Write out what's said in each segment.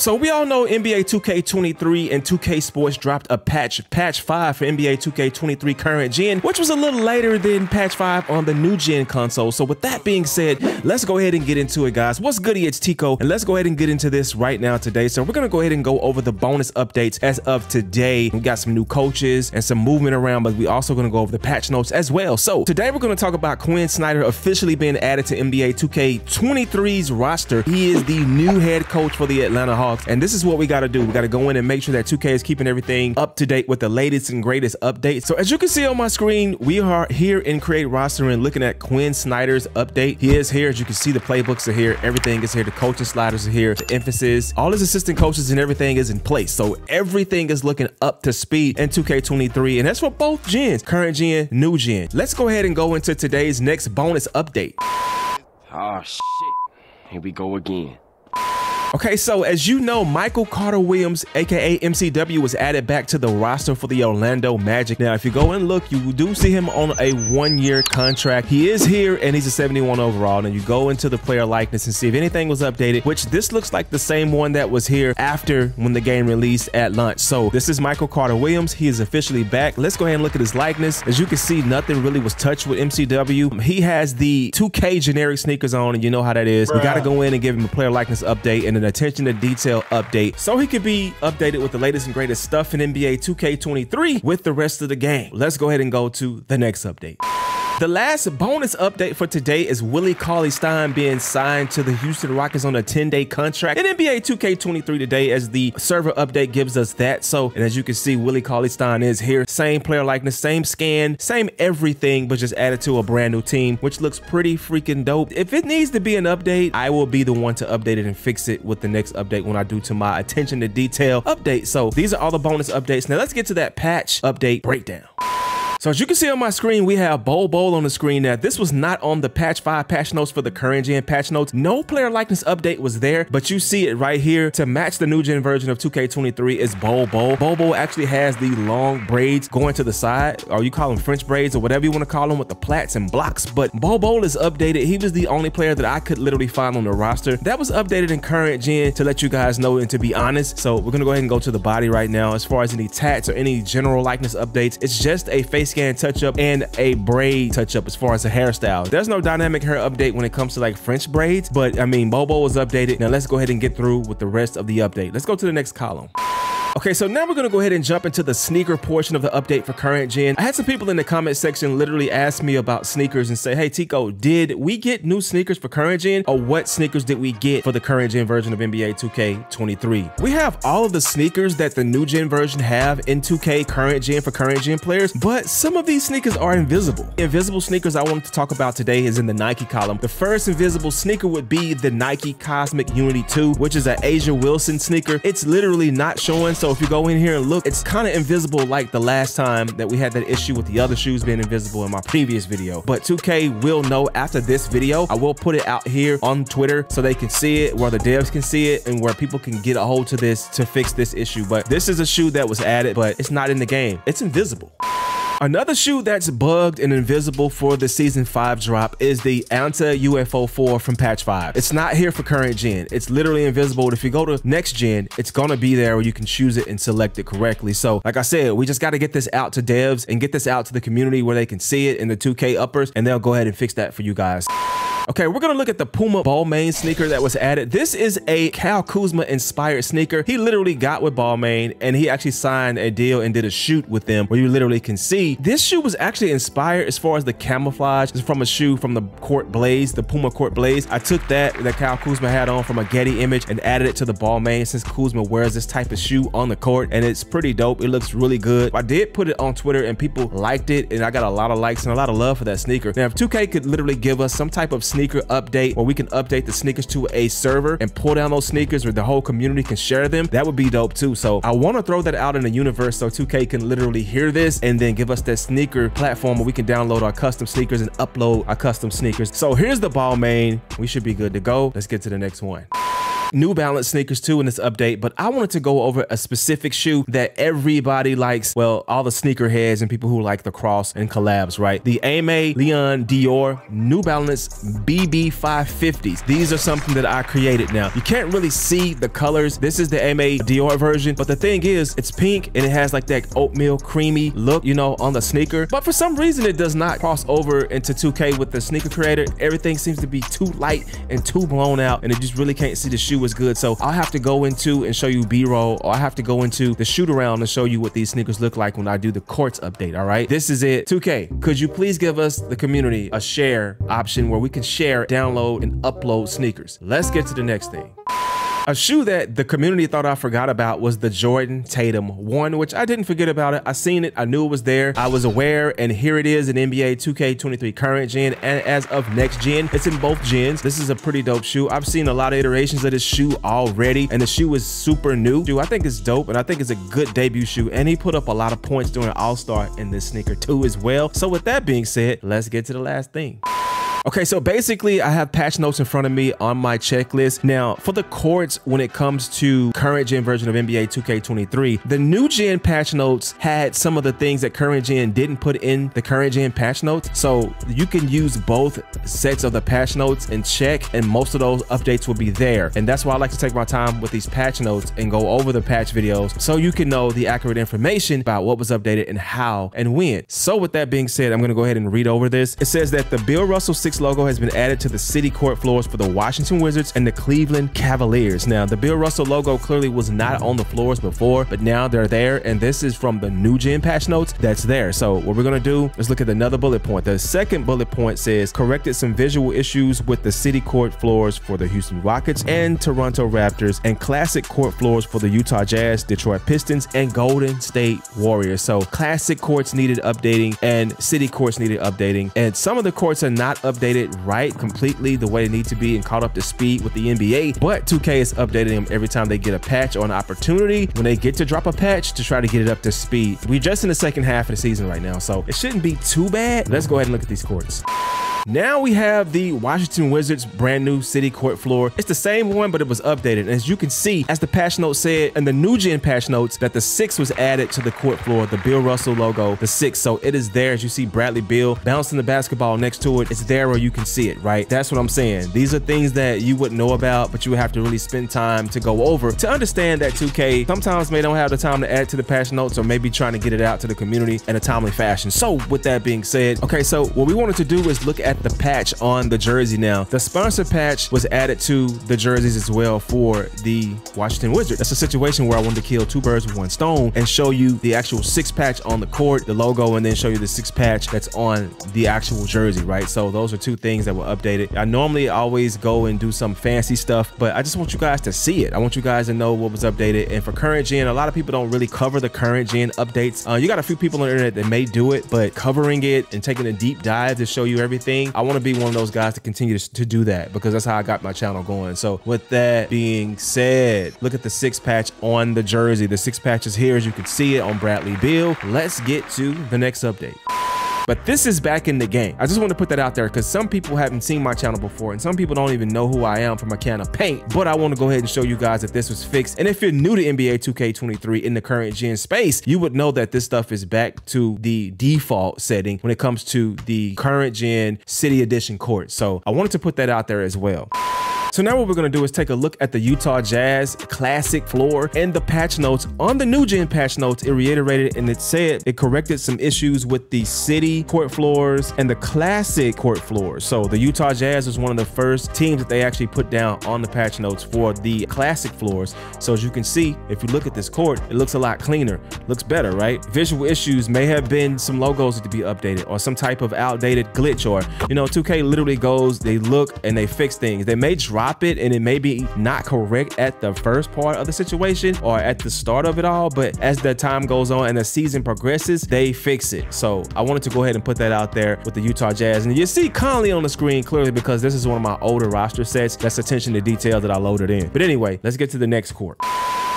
So we all know NBA 2K23 and 2K Sports dropped a patch 5 for NBA 2K23 current gen, which was a little later than patch 5 on the new gen console. So with that being said, let's go ahead and get into it, guys. What's goody? It's Tico, and let's go ahead and get into this right now today. So we're gonna go ahead and go over the bonus updates as of today. We got some new coaches and some movement around, but we also gonna go over the patch notes as well. So today we're gonna talk about Quinn Snyder officially being added to NBA 2K23's roster. He is the new head coach for the Atlanta Hawks. And this is what we got to do. We got to go in and make sure that 2K is keeping everything up to date with the latest and greatest updates. So as you can see on my screen, we are here in Create Roster and looking at Quinn Snyder's update. He is here. As you can see, the playbooks are here. Everything is here. The coaching sliders are here. The emphasis, all his assistant coaches and everything is in place. So everything is looking up to speed in 2K23. And that's for both gens, current gen, new gen. Let's go ahead and go into today's next bonus update. Oh, shit. Here we go again. Okay, so as you know, Michael Carter-Williams, aka MCW, was added back to the roster for the Orlando Magic. Now, if you go and look, you do see him on a 1-year contract. He is here and he's a 71 overall. And you go into the player likeness and see if anything was updated, which this looks like the same one that was here after when the game released at launch. So this is Michael Carter-Williams. He is officially back. Let's go ahead and look at his likeness. As you can see, nothing really was touched with MCW. He has the 2K generic sneakers on, and you know how that is. We got to go in and give him a player likeness update and an attention to detail update so he could be updated with the latest and greatest stuff in NBA 2K23 with the rest of the game. Let's go ahead and go to the next update. The last bonus update for today is Willie Cauley-Stein being signed to the Houston Rockets on a 10-day contract in NBA 2K23 today, as the server update gives us that. So, and as you can see, Willie Cauley-Stein is here. Same player likeness, same scan, same everything, but just added to a brand new team, which looks pretty freaking dope. If it needs to be an update, I will be the one to update it and fix it with the next update when I do to my attention to detail update. So these are all the bonus updates. Now let's get to that patch update breakdown. So as you can see on my screen, we have Bol Bol on the screen. Now, this was not on the patch 5 patch notes for the current gen patch notes. No player likeness update was there, but you see it right here. To match the new gen version of 2K23 is Bol Bol. Bol Bol actually has the long braids going to the side, or you call them French braids or whatever you want to call them, with the plaits and blocks. But Bol Bol is updated. He was the only player that I could literally find on the roster that was updated in current gen, to let you guys know and to be honest. So we're gonna go ahead and go to the body right now. As far as any tats or any general likeness updates, it's just a face scan touch up and a braid touch up as far as a hairstyle. There's no dynamic hair update when it comes to like French braids, but I mean, Bol Bol was updated. Now let's go ahead and get through with the rest of the update. Let's go to the next column. Okay, so now we're gonna go ahead and jump into the sneaker portion of the update for current gen. I had some people in the comment section literally ask me about sneakers and say, hey Tico, did we get new sneakers for current gen, or what sneakers did we get for the current gen version of NBA 2K23? We have all of the sneakers that the new gen version have in 2K current gen for current gen players, but some of these sneakers are invisible. Invisible sneakers I wanted to talk about today is in the Nike column. The first invisible sneaker would be the Nike Cosmic Unity 2, which is an Asia Wilson sneaker. It's literally not showing. So if you go in here and look, it's kind of invisible like the last time that we had that issue with the other shoes being invisible in my previous video. But 2K will know after this video. I will put it out here on Twitter so they can see it, where the devs can see it, and where people can get a hold to this to fix this issue. But this is a shoe that was added, but it's not in the game. It's invisible. Another shoe that's bugged and invisible for the Season 5 drop is the Anta UFO 4 from patch 5. It's not here for current gen. It's literally invisible. If you go to next gen, it's gonna be there where you can choose it and select it correctly. So like I said, we just gotta get this out to devs and get this out to the community where they can see it in the 2K uppers, and they'll go ahead and fix that for you guys. Okay, we're gonna look at the Puma Balmain sneaker that was added. This is a Kyle Kuzma inspired sneaker. He literally got with Balmain and he actually signed a deal and did a shoot with them where you literally can see this shoe was actually inspired as far as the camouflage. It's from a shoe from the Court Blaze, the Puma Court Blaze. I took that Kyle Kuzma had on from a Getty image and added it to the Balmain, since Kuzma wears this type of shoe on the court, and it's pretty dope. It looks really good. I did put it on Twitter and people liked it, and I got a lot of likes and a lot of love for that sneaker. Now, if 2K could literally give us some type of sneaker update where we can update the sneakers to a server and pull down those sneakers where the whole community can share them, that would be dope too. So I want to throw that out in the universe so 2K can literally hear this and then give us that sneaker platform where we can download our custom sneakers and upload our custom sneakers. So here's the Balmain. We should be good to go. Let's get to the next one. New Balance sneakers too in this update, but I wanted to go over a specific shoe that everybody likes. Well, all the sneakerheads and people who like the cross and collabs, right? The Aimé Leon Dior New Balance BB 550s. These are something that I created. Now, you can't really see the colors. This is the Aimé Dior version, but the thing is, it's pink and it has like that oatmeal creamy look, you know, on the sneaker. But for some reason, it does not cross over into 2K with the sneaker creator. Everything seems to be too light and too blown out, and it just really can't see the shoe as good. So I'll have to go into and show you B-roll, or I have to go into the shoot around and show you what these sneakers look like when I do the courts update. All right, this is it. 2K, could you please give us, the community, a share option where we can share, download, and upload sneakers? Let's get to the next thing. A shoe that the community thought I forgot about was the Jordan Tatum 1, which I didn't forget about it. I seen it, I knew it was there, I was aware, and here it is in NBA 2K23 current gen, and as of next gen, it's in both gens. This is a pretty dope shoe. I've seen a lot of iterations of this shoe already, and the shoe is super new. Dude, I think it's dope, and I think it's a good debut shoe, and he put up a lot of points during All-Star in this sneaker too as well. So with that being said, let's get to the last thing. Okay, so basically I have patch notes in front of me on my checklist. Now, for the courts, when it comes to current gen version of NBA 2K23, the new gen patch notes had some of the things that current gen didn't put in the current gen patch notes. So you can use both sets of the patch notes and check, and most of those updates will be there. And that's why I like to take my time with these patch notes and go over the patch videos so you can know the accurate information about what was updated and how and when. So with that being said, I'm gonna go ahead and read over this. It says that the Bill Russell 6 logo has been added to the city court floors for the Washington Wizards and the Cleveland Cavaliers. Now, the Bill Russell logo clearly was not on the floors before, but now they're there, and this is from the new gen patch notes that's there. So what we're gonna do is look at another bullet point. The second bullet point says, corrected some visual issues with the city court floors for the Houston Rockets and Toronto Raptors, and classic court floors for the Utah Jazz, Detroit Pistons, and Golden State Warriors. So classic courts needed updating and city courts needed updating, and some of the courts are not updated right completely the way they need to be and caught up to speed with the NBA, but 2K is updating them every time they get a patch or an opportunity when they get to drop a patch to try to get it up to speed. We're just in the second half of the season right now, so it shouldn't be too bad. Let's go ahead and look at these courts. Now we have the Washington Wizards brand new city court floor. It's the same one, but it was updated. And as you can see, as the patch note said in the new gen patch notes, that the 6 was added to the court floor, the Bill Russell logo, the 6. So it is there. As you see Bradley Beal bouncing the basketball next to it, it's there where you can see it, right? That's what I'm saying. These are things that you wouldn't know about, but you would have to really spend time to go over to understand that 2K sometimes may don't have the time to add to the patch notes, or maybe trying to get it out to the community in a timely fashion. So with that being said, okay, so what we wanted to do is look at the patch on the jersey. Now, the sponsor patch was added to the jerseys as well for the Washington Wizards. That's a situation where I wanted to kill two birds with one stone and show you the actual 6 patch on the court, the logo, and then show you the 6 patch that's on the actual jersey, right? So those are two things that were updated. I normally always go and do some fancy stuff, but I just want you guys to see it. I want you guys to know what was updated. And for current gen, a lot of people don't really cover the current gen updates. You got a few people on the internet that may do it, but covering it and taking a deep dive to show you everything, I want to be one of those guys to continue to do that, because that's how I got my channel going. So with that being said, look at the 6 patch on the jersey. The 6 patch is here, as you can see it on Bradley Beal. Let's get to the next update. But this is back in the game. I just want to put that out there because some people haven't seen my channel before, and some people don't even know who I am from a can of paint. But I want to go ahead and show you guys that this was fixed. And if you're new to NBA 2K23 in the current gen space, you would know that this stuff is back to the default setting when it comes to the current gen city edition court. So I wanted to put that out there as well. So now what we're gonna do is take a look at the Utah Jazz classic floor and the patch notes. On the new gen patch notes, it reiterated and it said it corrected some issues with the city court floors and the classic court floors. So the Utah Jazz was one of the first teams that they actually put down on the patch notes for the classic floors. So as you can see, if you look at this court, it looks a lot cleaner, looks better, right? Visual issues may have been some logos that to be updated or some type of outdated glitch, or, you know, 2K literally goes, they look and they fix things. They may drop it and it may be not correct at the first part of the situation or at the start of it all, but as the time goes on and the season progresses, they fix it. So I wanted to go ahead and put that out there with the Utah Jazz, and you see Conley on the screen clearly because this is one of my older roster sets. That's attention to detail that I loaded in. But anyway, let's get to the next court.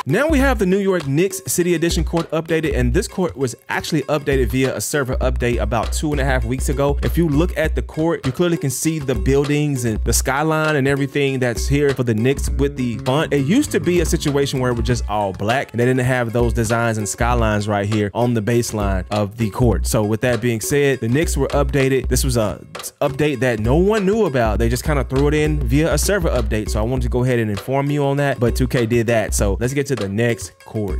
Now we have the New York Knicks City Edition court updated, and this court was actually updated via a server update about 2.5 weeks ago. If you look at the court, you clearly can see the buildings and the skyline and everything that's here for the Knicks with the font. It used to be a situation where it was just all black and they didn't have those designs and skylines right here on the baseline of the court. So with that being said, the Knicks were updated. This was a update that no one knew about. They just kind of threw it in via a server update. So I wanted to go ahead and inform you on that, but 2K did that. So let's get to the next court.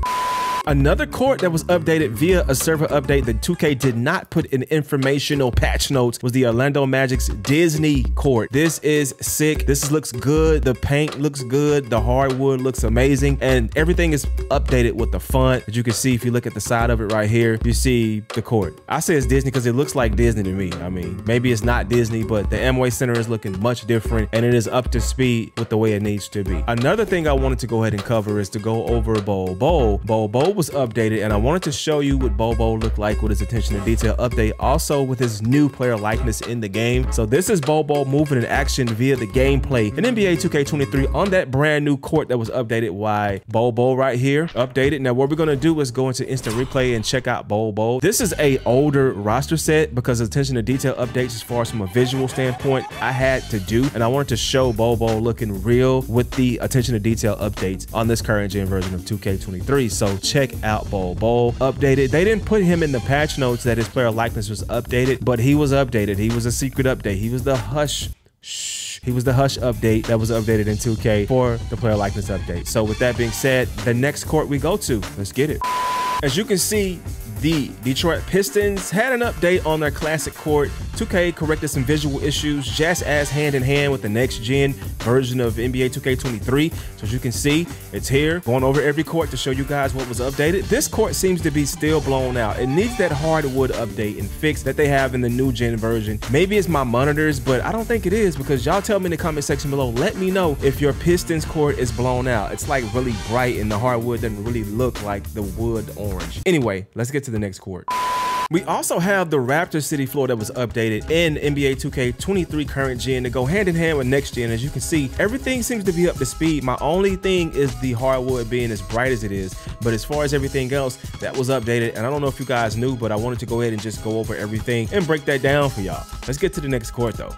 Another court that was updated via a server update that 2K did not put in informational patch notes was the Orlando Magic's Disney court. This is sick. This looks good. The paint looks good. The hardwood looks amazing. And everything is updated with the font. As you can see, if you look at the side of it right here, you see the court. I say it's Disney because it looks like Disney to me. I mean, maybe it's not Disney, but the Amway Center is looking much different and it is up to speed with the way it needs to be. Another thing I wanted to go ahead and cover is to go over Bobo. Bobo was updated, and I wanted to show you what Bobo looked like with his attention to detail update, also with his new player likeness in the game. So this is Bobo moving in action via the gameplay in NBA 2K23 on that brand new court that was updated. Why Bobo right here updated. Now what we're gonna do is go into instant replay and check out Bobo. This is a older roster set because attention to detail updates as far as from a visual standpoint I had to do, and I wanted to show Bobo looking real with the attention to detail updates on this current gen version of 2K23. So check out Bobo updated. They didn't put him in the patch notes that his player likeness was updated, but he was updated. He was a secret update. He was the hush update that was updated in 2K for the player likeness update. So with that being said, the next court we go to, let's get it. As you can see, the Detroit Pistons had an update on their classic court. 2K corrected some visual issues just as hand in hand with the next gen version of NBA 2K23. So as you can see, it's here, going over every court to show you guys what was updated. This court seems to be still blown out. It needs that hardwood update and fix that they have in the new gen version. Maybe it's my monitors, but I don't think it is, because y'all tell me in the comment section below. Let me know if your Pistons court is blown out. It's like really bright and the hardwood doesn't really look like the wood orange. Anyway, let's get to the next court. We also have the Raptor City floor that was updated in NBA 2K23 current gen to go hand in hand with next gen. As you can see, everything seems to be up to speed. My only thing is the hardwood being as bright as it is, but as far as everything else, that was updated. And I don't know if you guys knew, but I wanted to go ahead and just go over everything and break that down for y'all. Let's get to the next court though.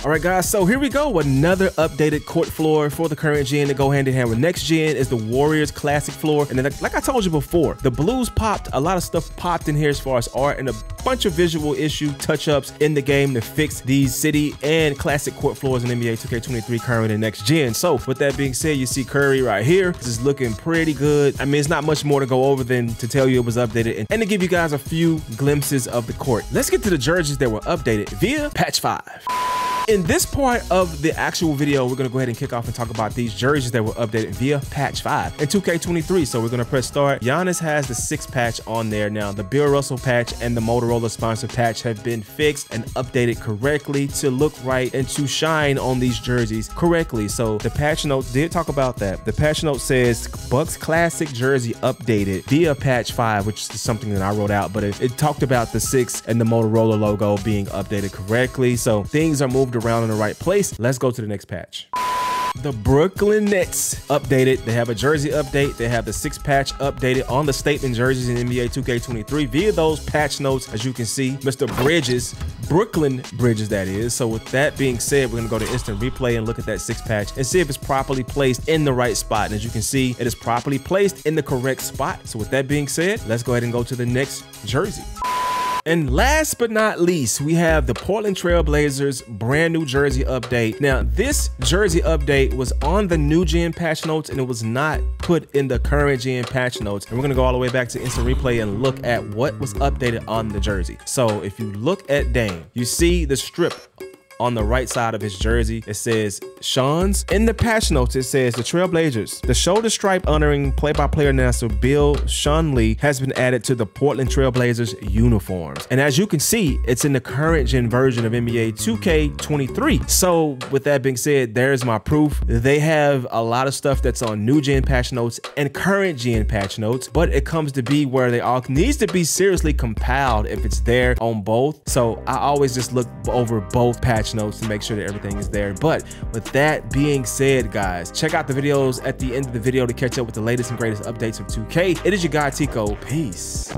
All right, guys, so here we go. Another updated court floor for the current gen to go hand in hand with next gen is the Warriors classic floor. And then, like I told you before, the blues popped. A lot of stuff popped in here as far as art and a bunch of visual issue touch-ups in the game to fix these city and classic court floors in NBA 2K23 current and next gen. So with that being said, you see Curry right here. This is looking pretty good. I mean, it's not much more to go over than to tell you it was updated and to give you guys a few glimpses of the court. Let's get to the jerseys that were updated via patch 5. In this part of the actual video, we're gonna go ahead and kick off and talk about these jerseys that were updated via patch 5 and 2K23. So we're gonna press start. Giannis has the 6th patch on there now. The Bill Russell patch and the Motorola sponsor patch have been fixed and updated correctly to look right and to shine on these jerseys correctly. So the patch notes did talk about that. The patch note says Bucks classic jersey updated via patch 5, which is something that I wrote out, but it talked about the 6 and the Motorola logo being updated correctly. So things are moved around in the right place. Let's go to the next patch. The Brooklyn Nets updated. They have a jersey update. They have the 6th patch updated on the statement jerseys in NBA 2K23 via those patch notes. As you can see, Mr. Bridges, Brooklyn Bridges that is. So with that being said, we're gonna go to instant replay and look at that 6th patch and see if it's properly placed in the right spot. And as you can see, it is properly placed in the correct spot. So with that being said, let's go ahead and go to the next jersey. And last but not least, we have the Portland Trail Blazers brand new jersey update. Now, this jersey update was on the new gen patch notes and it was not put in the current gen patch notes. And we're gonna go all the way back to instant replay and look at what was updated on the jersey. So if you look at Dame, you see the strip on the right side of his jersey. It says Sean's. In the patch notes, it says the Trailblazers. The shoulder stripe honoring play-by-play announcer Bill Lee has been added to the Portland Trailblazers uniforms. And as you can see, it's in the current gen version of NBA 2K23. So with that being said, there's my proof. They have a lot of stuff that's on new gen patch notes and current gen patch notes, but it comes to be where they all needs to be seriously compiled if it's there on both. So I always just look over both patch patch notes to make sure that everything is there. But with that being said, guys, check out the videos at the end of the video to catch up with the latest and greatest updates of 2K. It is your guy Tico. Peace.